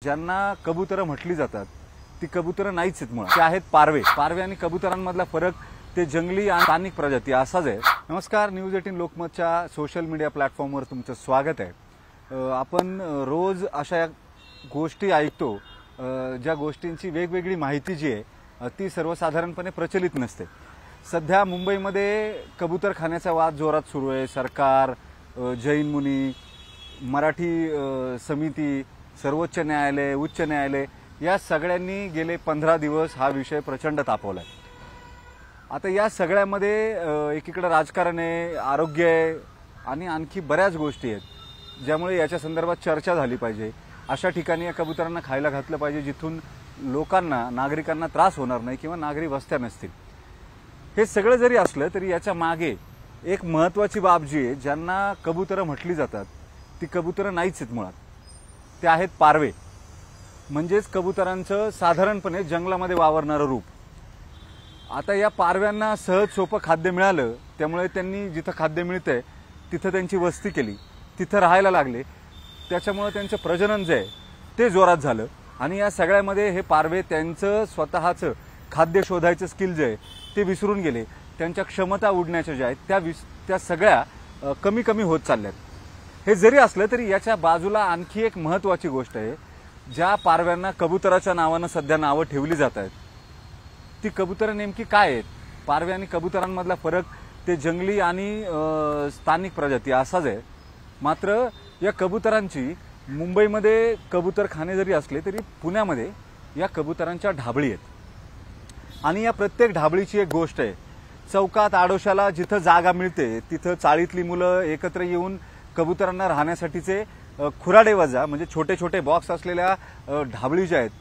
ज्यांना कबुतरं म्हटली जातात ती कबुतरं नाहीच आहेत मुळात, ते आहेत पारवे. पारवे आणि कबुतरांमधला फरक ते जंगली आणि स्थानिक प्रजाती असाच आहे. नमस्कार, न्यूज 18 लोकमतच्या सोशल मीडिया प्लॅटफॉर्मवर तुमचं स्वागत आहे. आपण रोज अशा गोष्टी ऐकतो ज्या गोष्टींची वेगवेगळी माहिती जी आहे ती सर्वसाधारणपणे प्रचलित नसते. सध्या मुंबईमध्ये कबूतर खाण्याचा वाद जोरात सुरू आहे. सरकार, जैन मुनी, मराठी समिती, सर्वोच्च न्यायालय, उच्च न्यायालय या सगळ्यांनी गेले 15 दिवस हा विषय प्रचंड तापवलाय. आता या सगळ्यामध्ये एकीकडे राजकारण आहे, आरोग्य आहे आणि आणखी बऱ्याच गोष्टी आहेत ज्यामुळे याच्या संदर्भात चर्चा झाली पाहिजे. अशा ठिकाणी या कबुतरांना खायला घातलं पाहिजे जिथून लोकांना, नागरिकांना त्रास होणार नाही किंवा नागरी वस्त्या नसतील. हे सगळं जरी असलं तरी याच्या मागे एक महत्त्वाची बाब जी आहे, ज्यांना कबुतरं म्हटली जातात ती कबुतरं नाहीच आहेत मुळात, ते आहेत पारवे. म्हणजेच कबुतरांचं साधारणपणे जंगलामध्ये वावरणारं रूप. आता या पारव्यांना सहज सोपं खाद्य मिळालं, त्यामुळे त्यांनी जिथं खाद्य मिळतंय तिथं त्यांची वस्ती केली, तिथं राहायला लागले. त्याच्यामुळे त्यांचं प्रजनन जे आहे ते जोरात झालं आणि या सगळ्यामध्ये हे पारवे त्यांचं स्वतःचं खाद्य शोधायचं स्किल जे आहे ते विसरून गेले. त्यांच्या क्षमता उडण्याच्या ज्या आहेत त्या सगळ्या कमी कमी होत चालल्यात. हे जरी असलं तरी याच्या बाजूला आणखी एक महत्त्वाची गोष्ट आहे. ज्या पारव्यांना कबुतराच्या नावानं सध्या नावं ठेवली जात आहेत ती कबुतरं नेमकी काय आहेत? पारवे आणि कबुतरांमधला फरक ते जंगली आणि स्थानिक प्रजाती असाच आहे. मात्र या कबुतरांची मुंबईमध्ये कबूतर खाणे जरी असले तरी पुण्यामध्ये या कबुतरांच्या ढाबळी आहेत आणि या प्रत्येक ढाबळीची एक गोष्ट आहे. चौकात, आडोशाला जिथं जागा मिळते तिथं चाळीतली मुलं एकत्र येऊन कबुतरांना राहण्यासाठीचे खुराडे वजा म्हणजे छोटे छोटे बॉक्स असलेल्या ढाबळी ज्या आहेत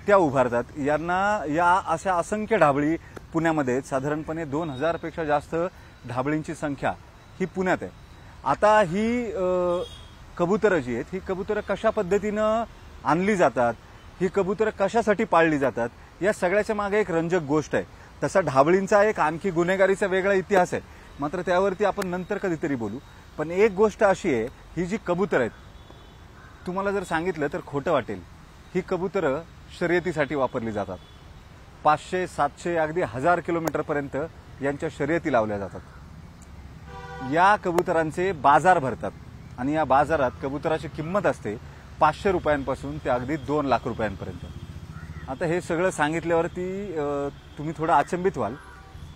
त्या उभारतात. या अशा असंख्य ढाबळी पुण्यामध्ये साधारणपणे 2000 पेक्षा जास्त ढाबळींची संख्या ही पुण्यात आहे. आता ही कबुतरं जी आहेत ही कबुतरं कशा पद्धतीनं आणली जातात, ही कबुतरं कशासाठी पाळली जातात, या सगळ्याच्या मागे एक रंजक गोष्ट आहे. तसा ढाबळींचा एक आणखी गुन्हेगारीचा वेगळा इतिहास आहे, मात्र त्यावरती आपण नंतर कधीतरी बोलू. पण एक गोष्ट अशी आहे, ही जी कबुतर आहेत तुम्हाला जर सांगितलं तर खोटं वाटेल, ही कबुतरं शर्यतीसाठी वापरली जातात. 500, 700, अगदी 1000 किलोमीटरपर्यंत यांच्या शर्यती लावल्या जातात. या कबुतरांचे बाजार भरतात आणि या बाजारात कबुतराची किंमत असते 500 रुपयांपासून ते अगदी 2 लाख रुपयांपर्यंत. आता हे सगळं सांगितल्यावरती तुम्ही थोडं अचंबित व्हाल,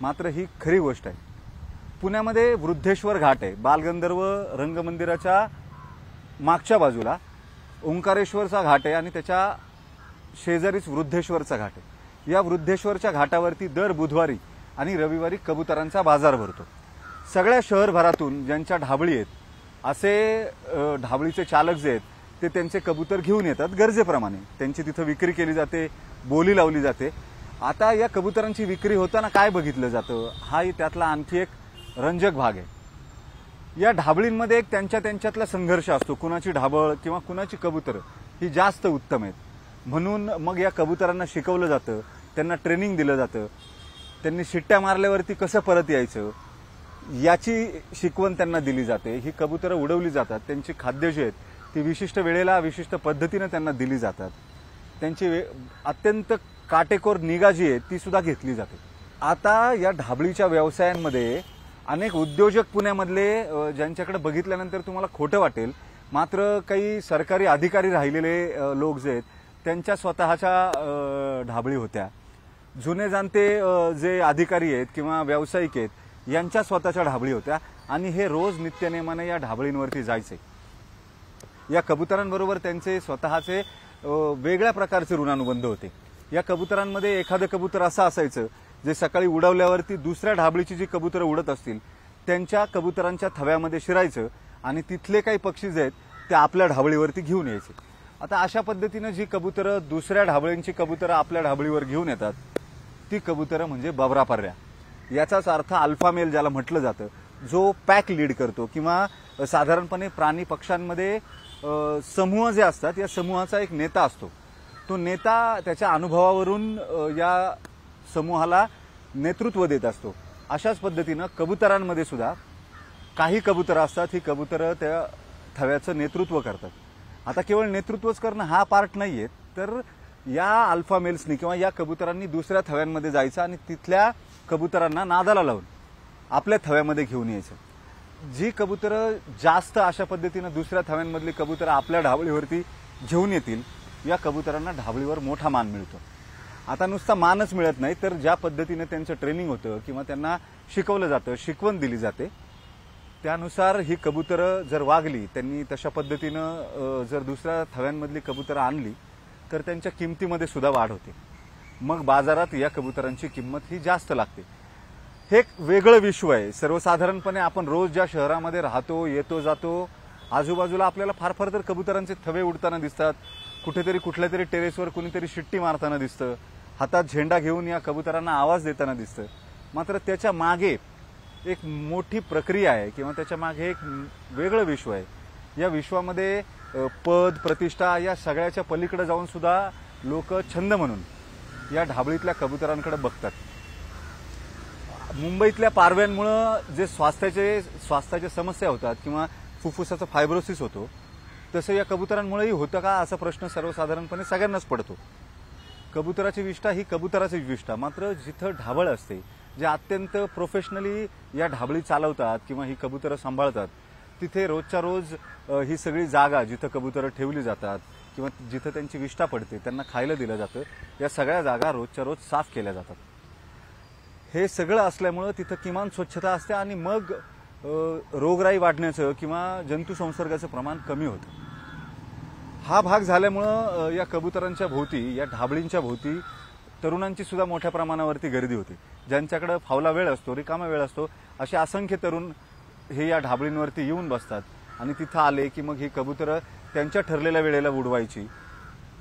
मात्र ही खरी गोष्ट आहे. पुण्यामध्ये वृद्धेश्वर घाट आहे. बालगंधर्व रंगमंदिराच्या मागच्या बाजूला ओंकारेश्वरचा घाट आहे आणि त्याच्या शेजारीच वृद्धेश्वरचा घाट आहे. या वृद्धेश्वरच्या घाटावरती दर बुधवारी आणि रविवारी कबुतरांचा बाजार भरतो. सगळ्या शहरभरातून ज्यांच्या ढाबळी आहेत असे ढाबळीचे चालक जे आहेत ते त्यांचे कबूतर घेऊन येतात. गरजेप्रमाणे त्यांची तिथं विक्री केली जाते, बोली लावली जाते. आता या कबुतरांची विक्री होताना काय बघितलं जातं, हाही त्यातला आणखी एक रंजक भाग आहे. या ढाबळींमध्ये एक त्यांच्यातला संघर्ष असतो. कुणाची ढाबळ किंवा कुणाची कबुतर ही जास्त उत्तम आहेत म्हणून मग या कबुतरांना शिकवलं जातं, त्यांना ट्रेनिंग दिलं जातं. त्यांनी शिट्ट्या मारल्यावरती कसं परत यायचं याची शिकवण त्यांना दिली जाते. ही कबुतरं उडवली जातात. त्यांची खाद्य जी आहेत ती विशिष्ट वेळेला विशिष्ट पद्धतीने त्यांना दिली जातात. त्यांची अत्यंत काटेकोर निगा जी आहे ती सुद्धा घेतली जाते. आता या ढाबळीच्या व्यवसायांमध्ये अनेक उद्योजक पुण्यामधले ज्यांच्याकडे बघितल्यानंतर तुम्हाला खोटं वाटेल, मात्र काही सरकारी अधिकारी राहिलेले लोक जे आहेत त्यांच्या स्वतःच्या ढाबळी होत्या. जुने जाणते जे अधिकारी आहेत किंवा व्यावसायिक आहेत यांच्या स्वतःच्या ढाबळी होत्या आणि हे रोज नित्यनेमाने या ढाबळींवरती जायचे. या कबुतरांबरोबर त्यांचे स्वतःचे वेगळ्या प्रकारचे ऋणानुबंध होते. या कबुतरांमध्ये एखादं कबूतर असं असायचं जे सकाळी उडवल्यावरती दुसऱ्या ढाबळीची जी कबुतरं उडत असतील त्यांच्या कबुतरांच्या थव्यामध्ये शिरायचं आणि तिथले काही पक्षी जे आहेत ते आपल्या ढाबळीवरती घेऊन यायचे. आता अशा पद्धतीनं जी कबुतरं दुसऱ्या ढाबळींची कबुतरं आपल्या ढाबळीवर घेऊन येतात ती कबुतरं म्हणजे बाबरापार्या. याचाच अर्थ अल्फा मेल ज्याला म्हटलं जातं, जो पॅक लीड करतो किंवा साधारणपणे प्राणी पक्ष्यांमध्ये समूह जे असतात या समूहाचा एक नेता असतो. तो नेता त्याच्या अनुभवावरून या समूहाला नेतृत्व देत असतो. अशाच पद्धतीनं कबुतरांमध्ये सुद्धा काही कबुतरं असतात, ही कबुतरं त्या थव्याचं नेतृत्व करतात आता केवळ नेतृत्वच करणं हा पार्ट नाहीये, तर या अल्फा मेल्सनी किंवा या कबुतरांनी दुसऱ्या थव्यांमध्ये जायचं आणि तिथल्या कबुतरांना नादाला लावून आपल्या थव्यामध्ये घेऊन यायचं। जी कबुतरं जास्त अशा पद्धतीनं दुसऱ्या थव्यांमधली कबुतरं आपल्या ढाबळीवरती घेऊन येतील, या कबुतरांना ढाबळीवर मोठा मान मिळतो। आता नुसता मानच मिळत नाही, तर ज्या पद्धतीने त्यांचं ट्रेनिंग होतं किंवा त्यांना शिकवलं जातं, शिकवण दिली जाते, त्यानुसार ही कबुतरं जर वागली, त्यांनी तशा पद्धतीनं जर दुसऱ्या थव्यांमधली कबुतरं आणली तर त्यांच्या किमतीमध्ये सुद्धा वाढ होते। मग बाजारात या कबुतरांची किंमत ही जास्त लागते। हे एक वेगळं विश्व आहे। सर्वसाधारणपणे आपण रोज ज्या शहरामध्ये राहतो, येतो जातो, आजूबाजूला आपल्याला फार फार तर कबुतरांचे थवे उडताना दिसतात, कुठेतरी कुठल्या तरी टेरेसवर कुणीतरी शिट्टी मारताना दिसतं, हातात झेंडा घेऊन या कबुतरांना आवाज देताना दिसतं। मात्र त्याच्या मागे एक मोठी प्रक्रिया आहे किंवा त्याच्या मागे एक वेगळं विश्व आहे। या विश्वामध्ये पद, प्रतिष्ठा या सगळ्याच्या पलीकडे जाऊन सुद्धा लोक छंद म्हणून या ढाबळीतल्या कबुतरांकडे बघतात। मुंबईतल्या पारव्यांमुळे जे स्वास्थ्याच्या समस्या होतात किंवा फुफ्फुसाचा फायब्रोसिस होतो, तसं या कबुतरांमुळेही होतं का असा प्रश्न सर्वसाधारणपणे सगळ्यांनाच पडतो। कबुतराची विष्ठा ही कबुतराची विष्ठा, मात्र जिथं ढाबळ असते, जे अत्यंत प्रोफेशनली या ढाबळी चालवतात किंवा ही कबुतरं सांभाळतात, तिथे रोजच्या रोज ही सगळी जागा जिथं कबुतरं ठेवली जातात किंवा जिथं त्यांची विष्ठा पडते, त्यांना खायला दिलं जातं, या सगळ्या जागा रोजच्या रोज साफ केल्या जातात। हे सगळं असल्यामुळं तिथं किमान स्वच्छता असते आणि मग रोगराई वाढण्याचं किंवा जंतू संसर्गाचं प्रमाण कमी होतं। हा भाग झाल्यामुळं या कबुतरांच्या भोवती, या ढाबळींच्या भोवती तरुणांची सुद्धा मोठ्या प्रमाणावरती गर्दी होते। ज्यांच्याकडे फावला वेळ असतो, रिकामा वेळ असतो, असे असंख्य तरुण हे या ढाबळींवरती येऊन बसतात आणि तिथं आले की मग ही कबुतरं त्यांच्या ठरलेल्या वेळेला उडवायची,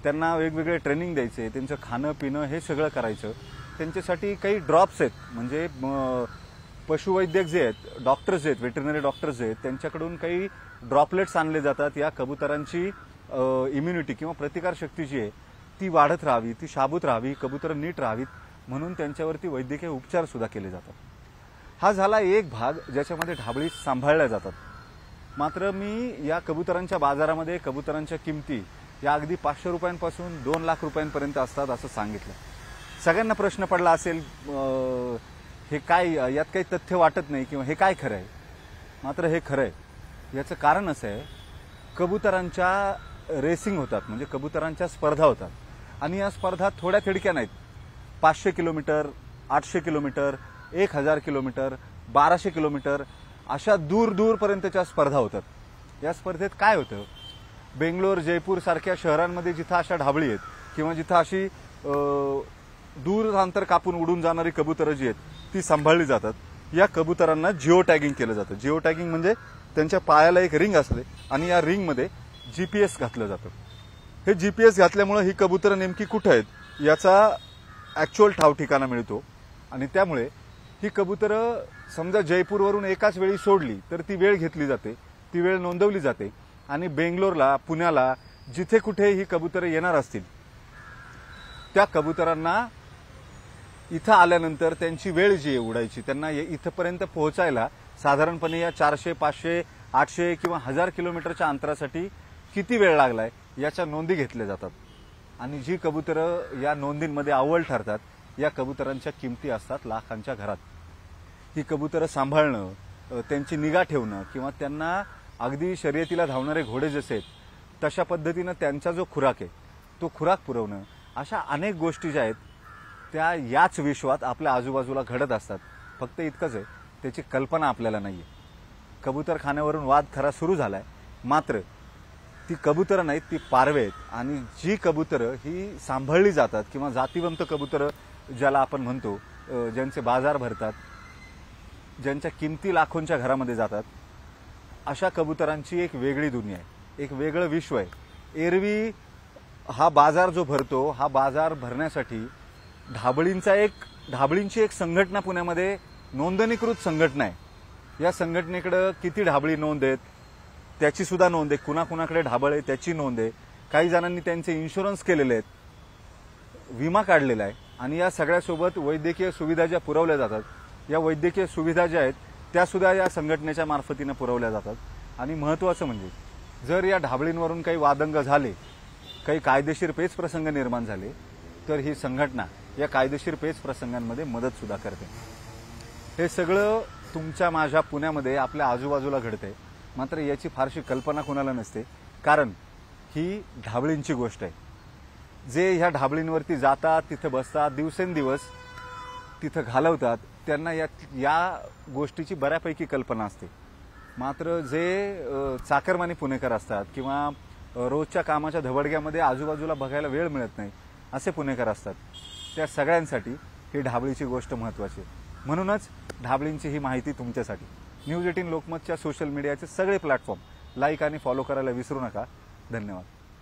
त्यांना वेगवेगळे ट्रेनिंग द्यायचे, त्यांचं खाणं पिणं हे सगळं करायचं। त्यांच्यासाठी काही ड्रॉप्स आहेत, म्हणजे पशुवैद्यक जे आहेत, डॉक्टर्स आहेत, वेटरनरी डॉक्टर्स आहेत, त्यांच्याकडून काही ड्रॉपलेट्स आणले जातात। या कबुतरांची इम्युनिटी किंवा प्रतिकारशक्ती जी आहे ती वाढत राहावी, ती शाबूत राहावी, कबुतरं नीट राहावीत म्हणून त्यांच्यावरती वैद्यकीय उपचार सुद्धा केले जातात। हा झाला एक भाग ज्याच्यामध्ये ढाबळी सांभाळल्या जातात। मात्र मी या कबुतरांच्या बाजारामध्ये कबुतरांच्या किमती या अगदी 500 रुपयांपासून 2 लाख रुपयांपर्यंत असतात असं सांगितलं। सगळ्यांना प्रश्न पडला असेल, हे काय, यात काही तथ्य वाटत नाही किंवा हे काय खरं आहे? मात्र हे खरं आहे। याचं कारण असं आहे, कबुतरांच्या रेसिंग होतात, म्हणजे कबुतरांच्या स्पर्धा होतात आणि या स्पर्धा थोड्या थिडक्या नाहीत। 500 किलोमीटर, 800 किलोमीटर, 1000 किलोमीटर, 1200 किलोमीटर अशा दूर दूरपर्यंतच्या स्पर्धा होतात। या स्पर्धेत काय होतं, बेंगलोर, जयपूर सारख्या शहरांमध्ये जिथं अशा ढाबळी आहेत किंवा जिथं अशी दूर अंतर कापून उडून जाणारी कबुतरं जी आहेत ती सांभाळली जातात। या कबुतरांना जिओ टॅगिंग केलं जातं। जिओ टॅगिंग म्हणजे त्यांच्या पायाला एक रिंग असते आणि या रिंगमध्ये जीपीएस घातलं जातं। हे जीपीएस घातल्यामुळे ही कबुतरं नेमकी कुठे आहेत याचा ऍक्च्युअल ठाव ठिकाणा मिळतो आणि त्यामुळे ही कबुतरं समजा जयपूरवरून एकाच वेळी सोडली तर ती वेळ घेतली जाते, ती वेळ नोंदवली जाते आणि बेंगलोरला, पुण्याला जिथे कुठे ही कबुतरं येणार असतील त्या कबुतरांना इथं आल्यानंतर त्यांची वेळ जी आहे उडायची, त्यांना इथपर्यंत पोहोचायला साधारणपणे या 400, 500, 800 किंवा 1000 किलोमीटरच्या अंतरासाठी किती वेळ लागलाय याच्या नोंदी घेतल्या जातात आणि जी कबुतरं या नोंदींमध्ये अव्वल ठरतात या कबुतरांच्या किमती असतात लाखांच्या घरात। ही कबुतरं सांभाळणं, त्यांची निगा ठेवणं किंवा त्यांना अगदी शर्यतीला धावणारे घोडे जसे आहेत तशा पद्धतीनं त्यांचा जो खुराक आहे तो खुराक पुरवणं, अशा अनेक गोष्टी ज्या आहेत त्या याच विश्वात आपल्या आजूबाजूला घडत असतात। फक्त इतकंच आहे, त्याची कल्पना आपल्याला नाहीये। कबूतर खाण्यावरून वाद खरा सुरू झालाय, मात्र ती कबुतरं नाहीत, ती पारवे आहेत आणि जी कबुतरं ही सांभाळली जातात किंवा जातीवंत कबुतरं ज्याला आपण म्हणतो, ज्यांचे बाजार भरतात, ज्यांच्या किमती लाखोंच्या घरामध्ये जातात, अशा कबुतरांची एक वेगळी दुनिया आहे, एक वेगळं विश्व आहे। एरवी हा बाजार जो भरतो, हा बाजार भरण्यासाठी ढाबळींची एक संघटना पुण्यामध्ये नोंदणीकृत संघटना आहे। या संघटनेकडे किती ढाबळी नोंद आहेत त्याची सुद्धा नोंद आहे, कुणाकुणाकडे ढाबळ आहे त्याची नोंद आहे, काही जणांनी त्यांचे इन्शुरन्स केलेले आहेत, विमा काढलेला आहे आणि या सगळ्यासोबत वैद्यकीय सुविधा ज्या पुरवल्या जातात, या वैद्यकीय सुविधा ज्या आहेत त्या सुद्धा या संघटनेच्या मार्फतीने पुरवल्या जातात। आणि महत्त्वाचं म्हणजे जर या ढाबळींवरून काही वादंग झाले, काही कायदेशीर पेच प्रसंग निर्माण झाले, तर ही संघटना या कायदेशीर पेच प्रसंगांमध्ये मदत सुद्धा करते। हे सगळं तुमच्या माझ्या पुण्यामध्ये आपल्या आजूबाजूला घडते, मात्र याची फारशी कल्पना कोणाला नसते, कारण ही ढाबळींची गोष्ट आहे। जे ह्या ढाबळींवरती जातात, तिथे बसतात, दिवसेंदिवस तिथं घालवतात, त्यांना या गोष्टीची बऱ्यापैकी कल्पना असते। मात्र जे चाकरमानी पुणेकर असतात किंवा रोजच्या कामाच्या धबडग्यामध्ये आजूबाजूला बघायला वेळ मिळत नाही असे पुणेकर असतात, त्या सगळ्यांसाठी ही ढाबळीची गोष्ट महत्त्वाची आहे। म्हणूनच ढाबळींची ही माहिती तुमच्यासाठी। न्यूज 18 लोकमतच्या सोशल मीडियाचे सगळे प्लॅटफॉर्म लाईक आणि फॉलो करायला विसरू नका। धन्यवाद।